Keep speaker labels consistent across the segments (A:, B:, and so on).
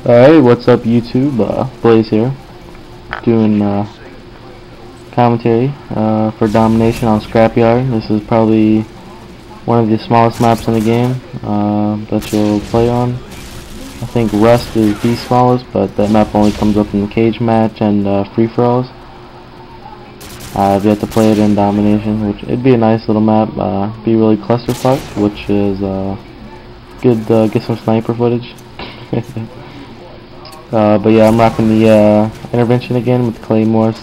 A: Alright, what's up YouTube? Blaze here, doing commentary for Domination on Scrapyard. This is probably one of the smallest maps in the game that you'll play on. I think Rust is the smallest, but that map only comes up in the cage match and free-for-alls. I've yet to play it in Domination, which it'd be a nice little map. Be really clusterfuck, which is good. Get some sniper footage. But yeah, I'm rocking the intervention again with the claymores.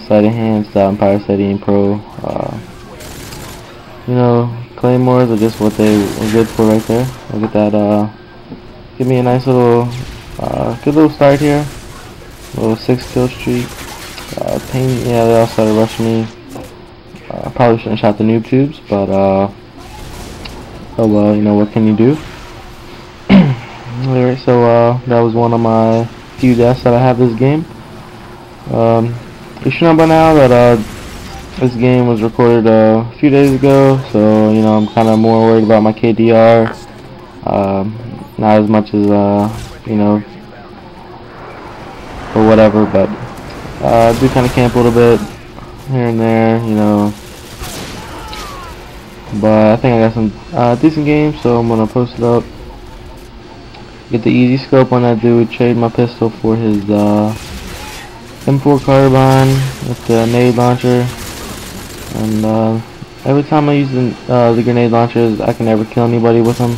A: Sleight of hand, style, Empire Setting Pro. You know, claymores are just what they were good for right there. Look at that. Give me a nice little, good little start here. Little 6-kill streak. Pain, yeah, they all started rushing me. Probably shouldn't have shot the noob tubes, but oh well, you know, what can you do? Alright, so that was one of my few deaths that I have this game. You should know by now that this game was recorded a few days ago, so you know I'm kind of more worried about my KDR. Not as much as you know, or whatever, but I do kind of camp a little bit here and there, you know. But I think I got some decent games, so I'm gonna post it up. Get the easy scope on that dude, trade my pistol for his M4 carbine with the nade launcher, and every time I use the grenade launchers, I can never kill anybody with them.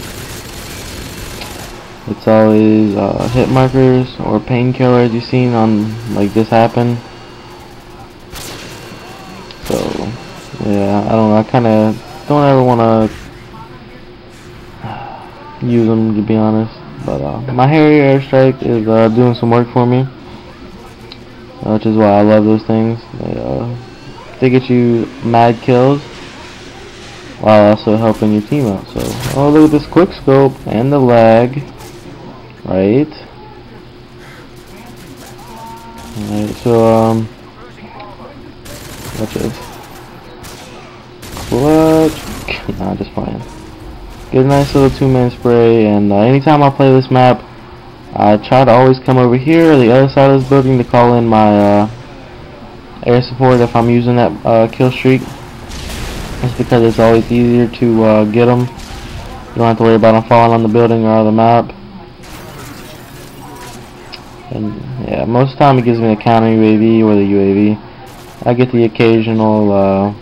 A: It's always hit markers or painkillers you've seen on like this happen. So yeah, I don't know, I kinda don't ever wanna use them, to be honest. But my Harrier airstrike is doing some work for me, which is why I love those things. They get you mad kills while also helping your team out. So, oh, look at this quick scope and the lag, right? Alright, so watch this. Clutch. Nah, just playing. Get a nice little 2-man spray, and anytime I play this map, I try to always come over here, the other side of this building, to call in my air support if I'm using that kill streak. It's because it's always easier to get them. You don't have to worry about them falling on the building or on the map. And yeah, most of the time it gives me a counter UAV or the UAV. I get the occasional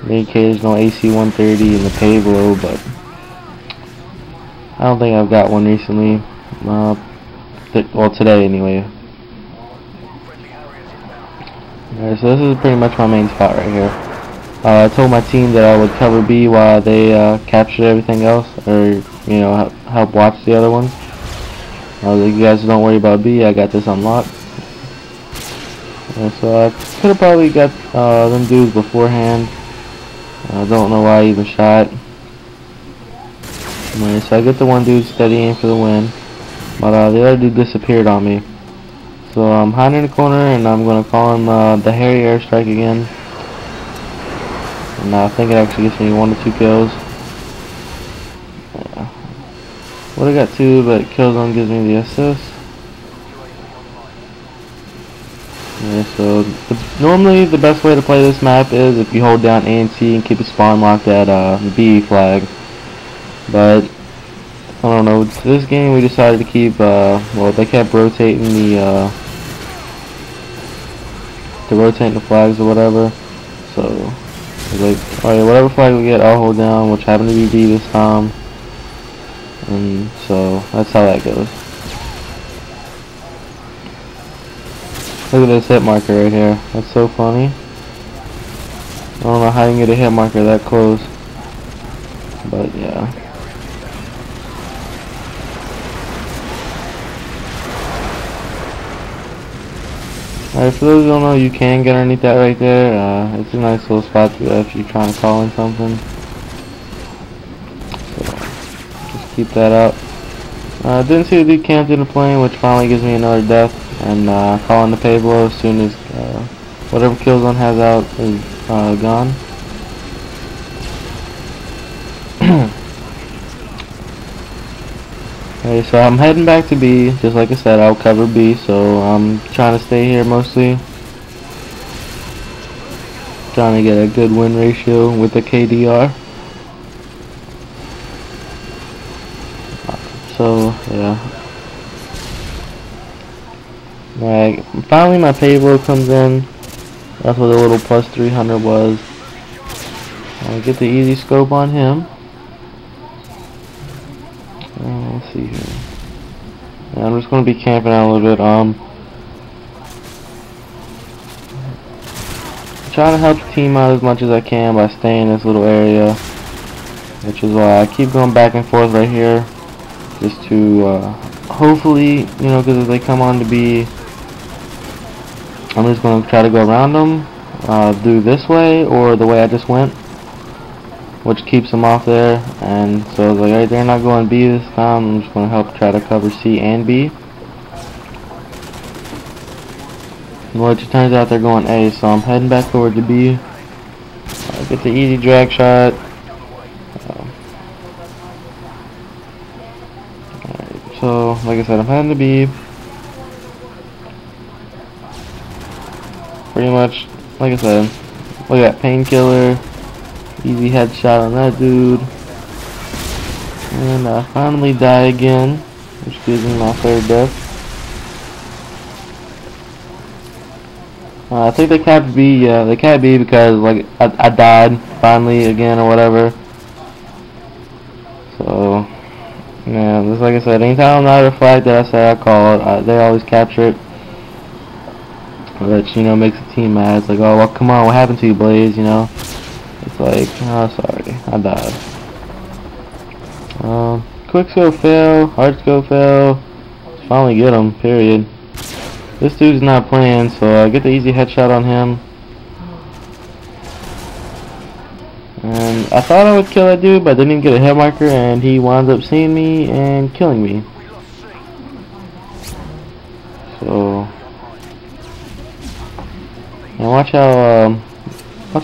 A: AC-130 in the Pavlo, but I don't think I've got one recently. Well, today anyway. Alright, so this is pretty much my main spot right here. I told my team that I would cover B while they captured everything else, or you know, help watch the other ones. You guys don't worry about B, I got this unlocked. So I could have probably got them dudes beforehand. I don't know why I even shot. Anyway, so I get the one dude steady aim for the win, but the other dude disappeared on me. So I'm hiding in the corner, and I'm gonna call him the Harrier airstrike again. And I think it actually gets me 1 to 2 kills. Yeah. Would have got 2, but Killzone gives me the assist. Yeah, so normally the best way to play this map is if you hold down A and C and keep it spawn locked at B flag. But I don't know, this game we decided to keep well, they kept rotating the flags or whatever. So it's like, alright, whatever flag we get, I'll hold down, which happened to be B this time. And so that's how that goes. Look at this hit marker right here. That's so funny. I don't know how you can get a hit marker that close. But yeah. Alright, for those who don't know, you can get underneath that right there. It's a nice little spot to do if you're trying to call in something. So, just keep that up. Didn't see the dude camped in the plane, which finally gives me another death. And calling the Pavlo as soon as whatever Killzone has out is gone. Okay, so I'm heading back to B. Just like I said, I'll cover B, so I'm trying to stay here mostly. Trying to get a good win ratio with the KDR. So, yeah. Like, finally my payroll comes in. That's what the little plus 300 was. I'll get the easy scope on him. Let's see here. Yeah, I'm just going to be camping out a little bit. Trying to help the team out as much as I can by staying in this little area, which is why I keep going back and forth right here, just to hopefully, you know, because if they come on to be, I'm just going to try to go around them, do this way or the way I just went, which keeps them off there. And so like, right, they're not going B this time. I'm just going to help try to cover C and B. Which it turns out they're going A, so I'm heading back forward to B. Get the easy drag shot. Alright, so like I said, I'm heading to B. Pretty much, like I said, look at that painkiller. Easy headshot on that dude. And I finally die again, which gives me my third death. I think they capped B, yeah, they capped B because like I died finally again or whatever. So yeah, just like I said, anytime I'm not at a flag that I say I call it, they always capture it. Which, you know, makes the team mad. It's like, oh well, come on, what happened to you, Blaze? You know, it's like, oh sorry, I died. Quick scope fail, hard scope fail. Just finally get him. Period. This dude's not playing, so I get the easy headshot on him. And I thought I would kill that dude, but I didn't even get a hit marker, and he wound up seeing me and killing me. So, and watch how, I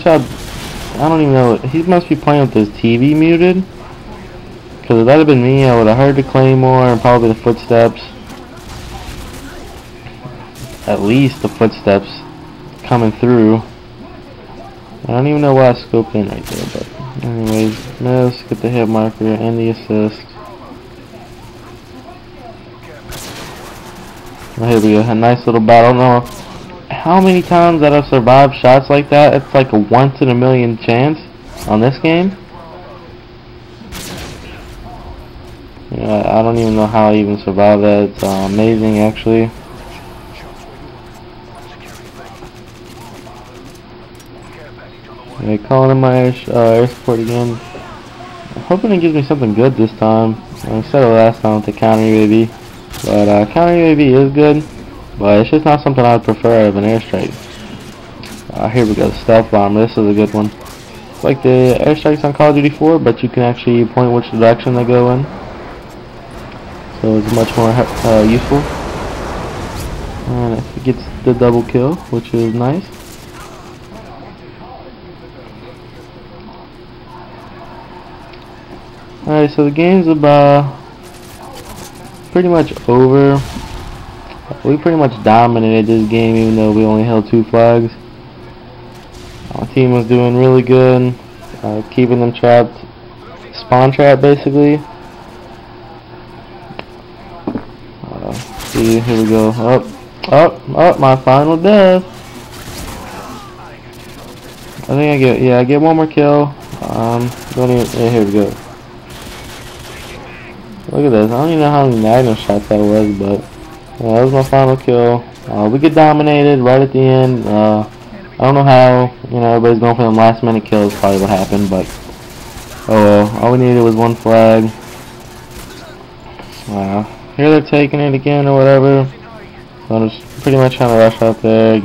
A: don't even know, he must be playing with his TV muted. Because if that had been me, I would have heard the claymore and probably the footsteps. At least the footsteps coming through. I don't even know why I scoped in right there, but anyways, miss, get the hit marker and the assist. Oh, here we go, a nice little battle. I don't know how many times that I've survived shots like that. It's like a once in a million chance on this game. Yeah, I don't even know how I even survived that. It's amazing actually. Okay, calling in my air support again. I'm hoping it gives me something good this time. I said it last time with the counter UAV. But counter UAV is good. But it's just not something I would prefer out of an airstrike. Here we go, stealth bomb. This is a good one. It's like the airstrikes on Call of Duty 4, but you can actually point which direction they go in. So it's much more useful. And it gets the double kill, which is nice. Alright, so the game's about pretty much over. We pretty much dominated this game even though we only held 2 flags. Our team was doing really good, keeping them trapped, spawn trap basically. See, here we go, up, my final death. I think I get one more kill. Don't even, yeah, here we go. Look at this. I don't even know how many magnum shots that was, but yeah, that was my final kill. We get dominated right at the end. I don't know how, you know, everybody's going for them last minute kills, probably what happened, but oh well. All we needed was 1 flag. Here they're taking it again or whatever. So I'm just pretty much trying to rush out there,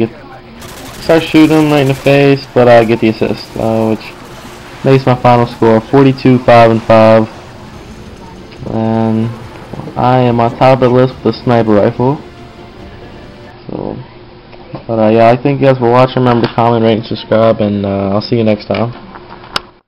A: start shooting them right in the face, but I get the assist, which makes my final score 42-5-5. And I am on top of the list with a sniper rifle. So, but yeah, I thank you guys for watching. Remember to comment, rate, and subscribe, and I'll see you next time.